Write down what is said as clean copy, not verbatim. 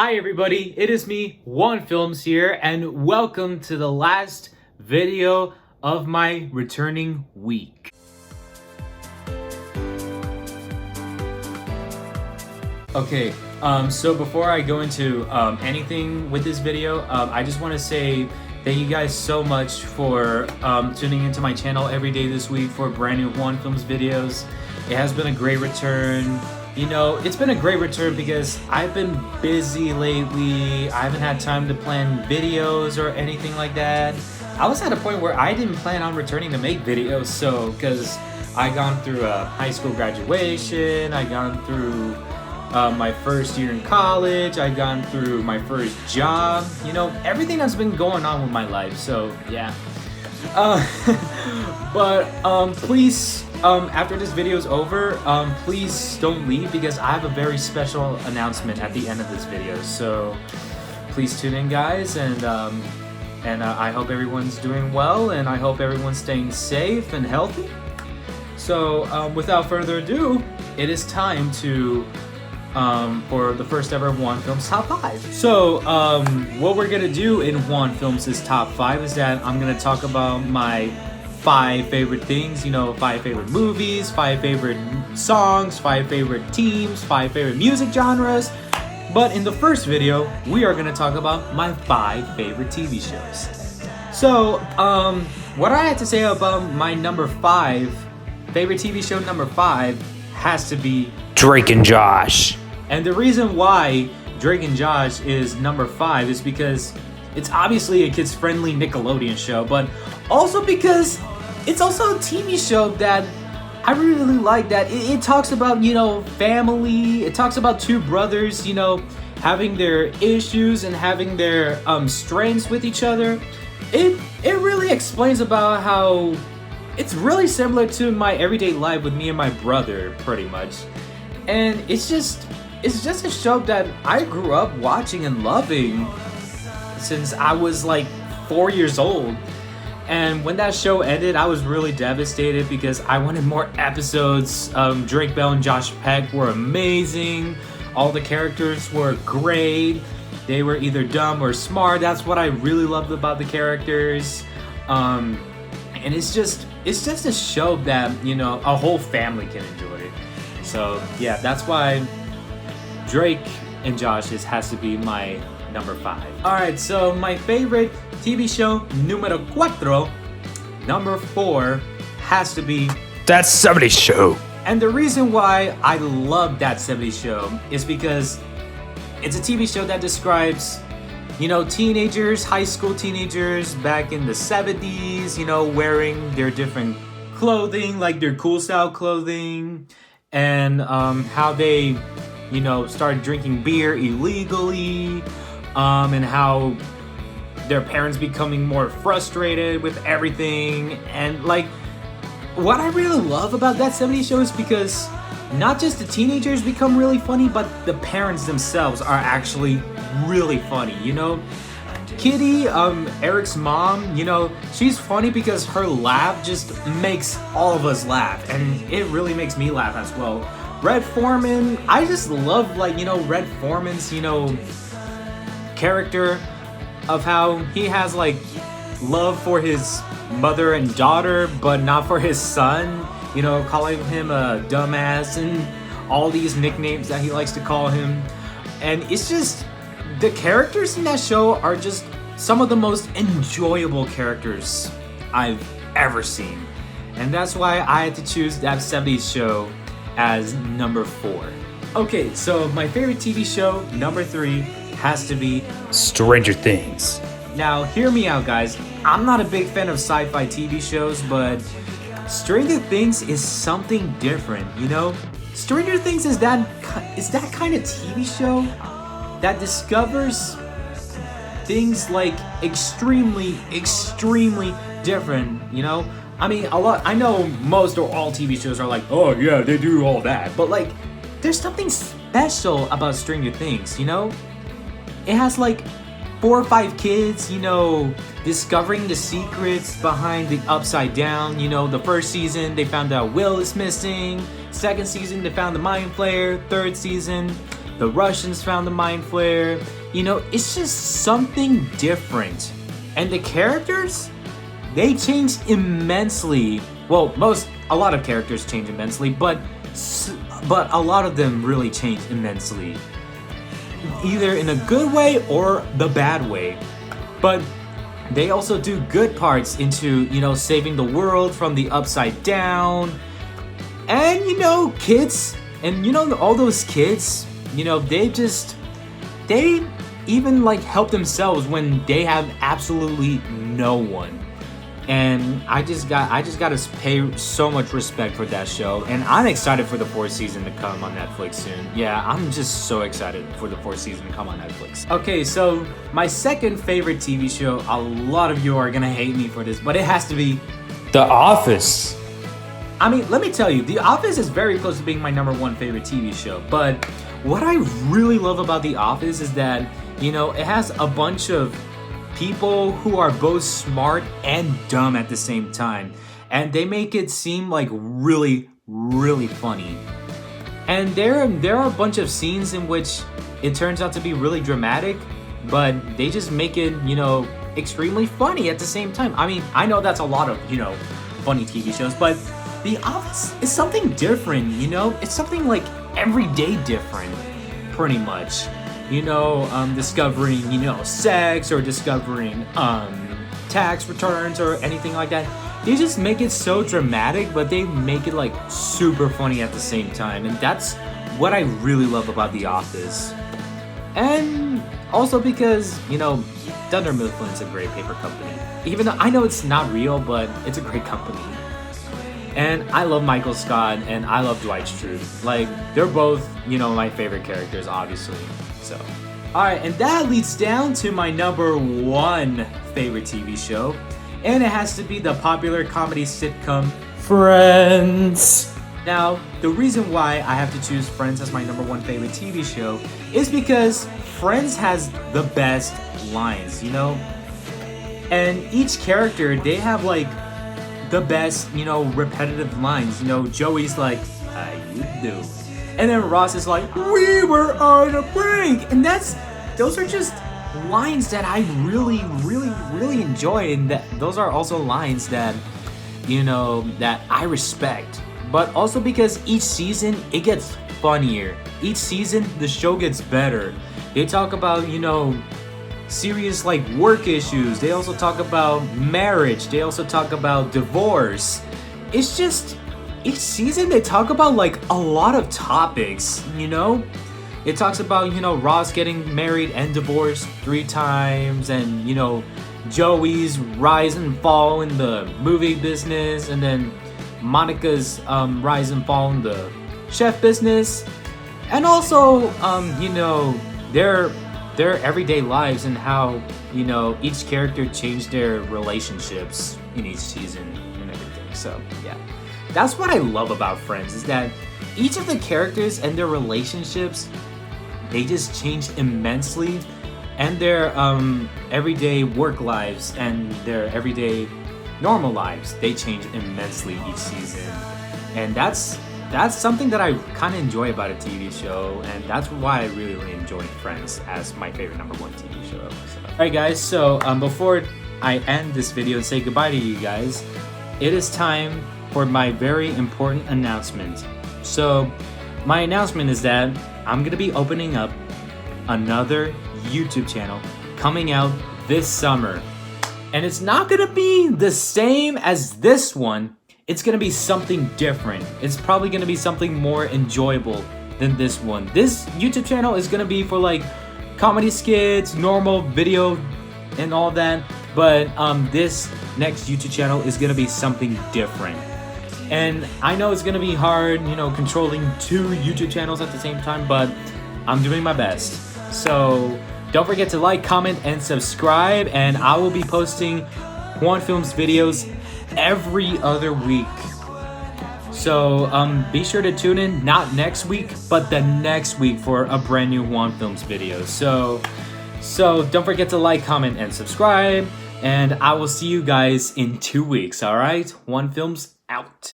Hi everybody, it is me, Juan Films here, and welcome to the last video of my returning week. Okay, so before I go into anything with this video, I just want to say thank you guys so much for tuning into my channel every day this week for brand new Juan Films videos. It has been a great return. You know, it's been a great return because I've been busy lately. I haven't had time to plan videos or anything like that. I was at a point where I didn't plan on returning to make videos, so because I gone through a high school graduation, I gone through my first year in college, I gone through my first job, you know, everything that's been going on with my life, so yeah. But please, after this video is over, please don't leave because I have a very special announcement at the end of this video. So please tune in, guys, and I hope everyone's doing well, and I hope everyone's staying safe and healthy. So without further ado, it is time to for the first ever Juan Films Top 5. So what we're gonna do in Juan Films' Top 5 is that I'm gonna talk about my 5 favorite things, you know, 5 favorite movies, 5 favorite songs, 5 favorite teams, 5 favorite music genres. But in the first video, we are gonna talk about my 5 favorite TV shows. So what I had to say about my number 5 favorite TV show, number 5 has to be Drake and Josh. And the reason why Drake and Josh is number 5 is because it's obviously a kids-friendly Nickelodeon show, but also because it's also a TV show that I really like. That it talks about, you know, family. It talks about two brothers, you know, having their issues and having their strengths with each other. It really explains about how it's really similar to my everyday life with me and my brother, pretty much. And it's just a show that I grew up watching and loving since I was like 4 years old. And when that show ended, I was really devastated because I wanted more episodes. Drake Bell and Josh Peck were amazing. All the characters were great. They were either dumb or smart. That's what I really loved about the characters. And it's just a show that, you know, a whole family can enjoy. So yeah, that's why Drake and Josh has to be my number 5. Alright, so my favorite TV show, numero 4, number 4, has to be That 70s Show. And the reason why I love That 70s Show is because it's a TV show that describes, you know, teenagers, high school teenagers back in the 70s, you know, wearing their different clothing, like their cool style clothing, and how they, you know, started drinking beer illegally, and how their parents becoming more frustrated with everything. And like, what I really love about That 70s Show is because not just the teenagers become really funny, but the parents themselves are actually really funny, you know? Kitty, Eric's mom, you know, she's funny because her laugh just makes all of us laugh, and it really makes me laugh as well. Red Foreman, I just love, like, you know, Red Foreman's, you know, character of how he has like love for his mother and daughter, but not for his son, you know, calling him a dumbass and all these nicknames that he likes to call him. And it's just, the characters in that show are just some of the most enjoyable characters I've ever seen. And that's why I had to choose That 70s Show as number 4. Okay, so my favorite TV show, number 3, has to be Stranger Things. Now, hear me out, guys. I'm not a big fan of sci-fi TV shows, but Stranger Things is something different, you know? Stranger Things is that kind of TV show that discovers things like extremely different, you know? I mean, I know most or all TV shows are like, oh yeah, they do all that, but like, there's something special about Stranger Things, you know? It has like 4 or 5 kids, you know, discovering the secrets behind the Upside Down. You know, the first season they found out Will is missing. Second season they found the Mind Flayer. Third season the Russians found the mind flare. You know, it's just something different. And the characters, they changed immensely. Well, a lot of characters change immensely, but a lot of them really changed immensely. Either in a good way or the bad way. But they also do good parts into, you know, saving the world from the upside down. And, you know, kids, and you know, all those kids, you know, they even like help themselves when they have absolutely no one. And I just gotta pay so much respect for that show, and I'm excited for the 4th season to come on Netflix soon. Yeah, I'm just so excited for the 4th season to come on Netflix. Okay, so my second favorite TV show, a lot of you are gonna hate me for this, but it has to be The Office. I mean, let me tell you, The Office is very close to being my #1 favorite TV show, but what I really love about The Office is that, you know, it has a bunch of people who are both smart and dumb at the same time, and they make it seem like really, really funny. And there are a bunch of scenes in which it turns out to be really dramatic, but they just make it, you know, extremely funny at the same time. I mean, I know that's a lot of, you know, funny TV shows, but The Office is something different, you know? It's something like everyday different, pretty much. You know, discovering, you know, sex, or discovering tax returns or anything like that. They just make it so dramatic, but they make it like super funny at the same time. And that's what I really love about The Office. And also because, you know, Dunder Mifflin's a great paper company. Even though I know it's not real, but it's a great company. And I love Michael Scott, and I love Dwight Schrute. Like, they're both, you know, my favorite characters, obviously. So, alright, and that leads down to my #1 favorite TV show. And it has to be the popular comedy sitcom Friends. Now, the reason why I have to choose Friends as my #1 favorite TV show is because Friends has the best lines, you know? And each character, they have like the best, you know, repetitive lines. You know, Joey's like, how you doing? And then Ross is like, we were on a break. And those are just lines that I really, really, really enjoy. And those are also lines that, you know, that I respect. But also because each season, it gets funnier. Each season, the show gets better. They talk about, you know, serious like work issues. They also talk about marriage. They also talk about divorce. It's just, each season they talk about like a lot of topics, you know? It talks about, you know, Ross getting married and divorced 3 times, and, you know, Joey's rise and fall in the movie business, and then Monica's rise and fall in the chef business, and also, you know, their everyday lives and how, you know, each character changed their relationships in each season and everything. So, yeah. That's what I love about Friends, is that each of the characters and their relationships, they just changed immensely, and their everyday work lives and their everyday normal lives, they change immensely each season. And that's something that I kind of enjoy about a TV show, and that's why I really, really enjoy Friends as my favorite #1 TV show. So. Alright guys, so before I end this video and say goodbye to you guys, it is time for my very important announcement. So my announcement is that I'm gonna be opening up another YouTube channel coming out this summer. And it's not gonna be the same as this one. It's gonna be something different. It's probably gonna be something more enjoyable than this one. This YouTube channel is gonna be for like comedy skits, normal video, and all that. But this next YouTube channel is gonna be something different. And I know it's gonna be hard, you know, controlling 2 YouTube channels at the same time, but I'm doing my best. So don't forget to like, comment, and subscribe, and I will be posting Juan Films videos every other week. So be sure to tune in, not next week, but the next week for a brand new Juan Films video. So don't forget to like, comment, and subscribe, and I will see you guys in 2 weeks, alright? Juan Films out.